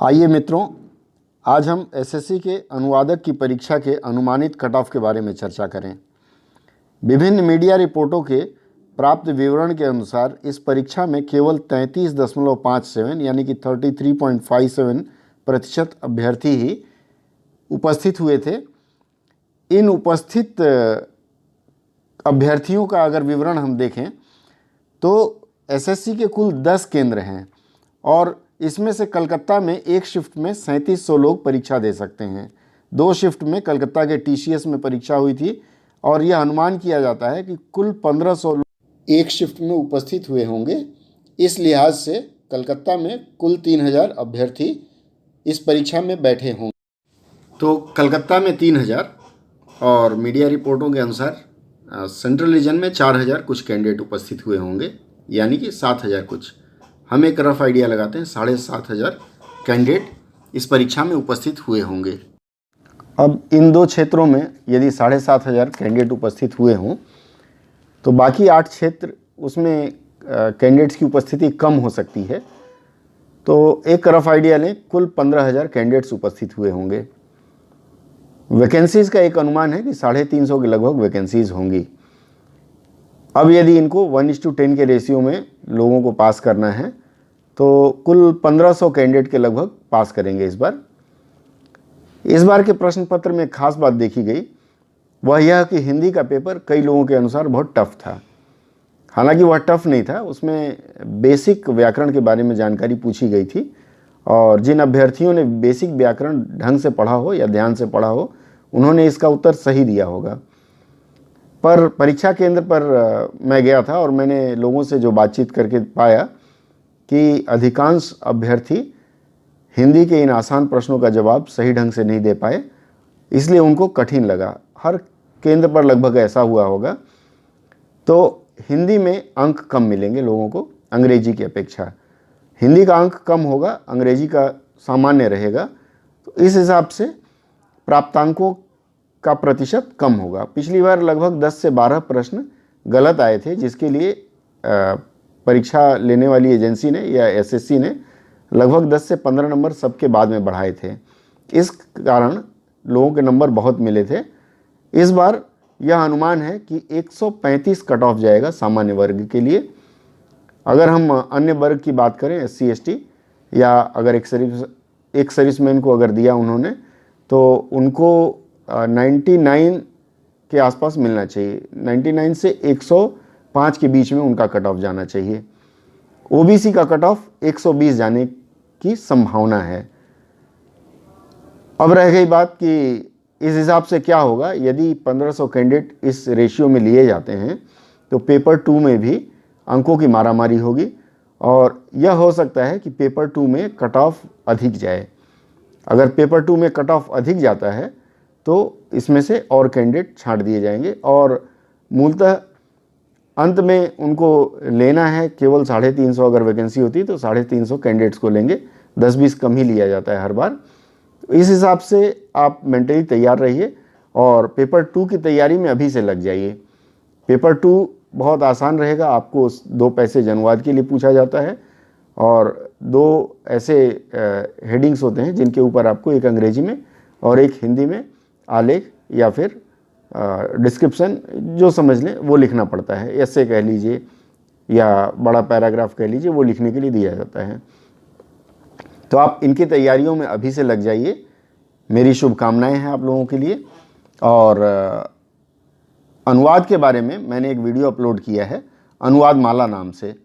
आइए मित्रों, आज हम एसएससी के अनुवादक की परीक्षा के अनुमानित कट ऑफ के बारे में चर्चा करें। विभिन्न मीडिया रिपोर्टों के प्राप्त विवरण के अनुसार इस परीक्षा में केवल 33.57 यानी कि 33.57% अभ्यर्थी ही उपस्थित हुए थे। इन उपस्थित अभ्यर्थियों का अगर विवरण हम देखें तो एसएससी के कुल 10 केंद्र हैं और इसमें से कलकत्ता में एक शिफ्ट में 3700 लोग परीक्षा दे सकते हैं। 2 शिफ्ट में कलकत्ता के टीसीएस में परीक्षा हुई थी और यह अनुमान किया जाता है कि कुल 1500 लोग एक शिफ्ट में उपस्थित हुए होंगे। इस लिहाज से कलकत्ता में कुल 3000 अभ्यर्थी इस परीक्षा में बैठे होंगे। तो कलकत्ता में 3000 और मीडिया रिपोर्टों के अनुसार सेंट्रल रीजन में 4000 कुछ कैंडिडेट उपस्थित हुए होंगे, यानी कि 7000 कुछ। हम एक रफ आइडिया लगाते हैं, 7500 कैंडिडेट इस परीक्षा में उपस्थित हुए होंगे। अब इन 2 क्षेत्रों में यदि 7500 कैंडिडेट उपस्थित हुए हों तो बाकी 8 क्षेत्र उसमें कैंडिडेट्स की उपस्थिति कम हो सकती है। तो एक रफ आइडिया लें, कुल 15000 कैंडिडेट्स उपस्थित हुए होंगे। वैकेंसीज़ का एक अनुमान है कि 350 के लगभग वैकेंसीज़ होंगी। अब यदि इनको 1:10 के रेशियो में लोगों को पास करना है तो कुल 1500 कैंडिडेट के लगभग पास करेंगे इस बार के प्रश्न पत्र में खास बात देखी गई वह यह कि हिंदी का पेपर कई लोगों के अनुसार बहुत टफ था। हालांकि वह टफ नहीं था, उसमें बेसिक व्याकरण के बारे में जानकारी पूछी गई थी और जिन अभ्यर्थियों ने बेसिक व्याकरण ढंग से पढ़ा हो या ध्यान से पढ़ा हो उन्होंने इसका उत्तर सही दिया होगा। पर परीक्षा केंद्र पर मैं गया था और मैंने लोगों से जो बातचीत करके पाया कि अधिकांश अभ्यर्थी हिंदी के इन आसान प्रश्नों का जवाब सही ढंग से नहीं दे पाए, इसलिए उनको कठिन लगा। हर केंद्र पर लगभग ऐसा हुआ होगा। तो हिंदी में अंक कम मिलेंगे लोगों को अंग्रेजी की अपेक्षा। हिंदी का अंक कम होगा, अंग्रेजी का सामान्य रहेगा। तो इस हिसाब से प्राप्तांकों का प्रतिशत कम होगा। पिछली बार लगभग 10 से 12 प्रश्न गलत आए थे, जिसके लिए परीक्षा लेने वाली एजेंसी ने या एसएससी ने लगभग 10 से 15 नंबर सबके बाद में बढ़ाए थे। इस कारण लोगों के नंबर बहुत मिले थे। इस बार यह अनुमान है कि 135 कट ऑफ जाएगा सामान्य वर्ग के लिए। अगर हम अन्य वर्ग की बात करें, SC ST या अगर एक सर्विसमैन को अगर दिया उन्होंने तो उनको 99 के आसपास मिलना चाहिए। 99 से 105 के बीच में उनका कट ऑफ जाना चाहिए। ओबीसी का कट ऑफ 120 जाने की संभावना है। अब रह गई बात कि इस हिसाब से क्या होगा यदि 1500 कैंडिडेट इस रेशियो में लिए जाते हैं तो पेपर 2 में भी अंकों की मारामारी होगी और यह हो सकता है कि पेपर 2 में कट ऑफ अधिक जाए। अगर पेपर 2 में कट ऑफ अधिक जाता है तो इसमें से और कैंडिडेट छांट दिए जाएंगे और मूलतः अंत में उनको लेना है केवल 350। अगर वैकेंसी होती तो 350 कैंडिडेट्स को लेंगे, 10-20 कम ही लिया जाता है हर बार। तो इस हिसाब से आप मेंटली तैयार रहिए और पेपर 2 की तैयारी में अभी से लग जाइए। पेपर 2 बहुत आसान रहेगा। आपको 2 पैसेज अनुवाद के लिए पूछा जाता है और 2 ऐसे हेडिंग्स होते हैं जिनके ऊपर आपको एक अंग्रेजी में और एक हिंदी में आलेख या फिर डिस्क्रिप्शन जो समझ लें वो लिखना पड़ता है। ऐसे कह लीजिए या बड़ा पैराग्राफ कह लीजिए, वो लिखने के लिए दिया जाता है। तो आप इनकी तैयारियों में अभी से लग जाइए। मेरी शुभकामनाएं हैं आप लोगों के लिए। और अनुवाद के बारे में मैंने एक वीडियो अपलोड किया है अनुवाद माला नाम से।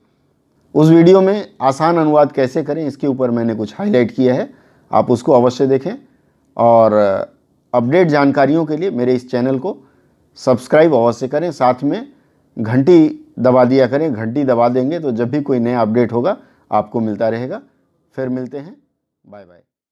उस वीडियो में आसान अनुवाद कैसे करें इसके ऊपर मैंने कुछ हाईलाइट किया है, आप उसको अवश्य देखें। और अपडेट जानकारियों के लिए मेरे इस चैनल को सब्सक्राइब अवश्य करें, साथ में घंटी दबा दिया करें। घंटी दबा देंगे तो जब भी कोई नया अपडेट होगा आपको मिलता रहेगा। फिर मिलते हैं, बाय बाय।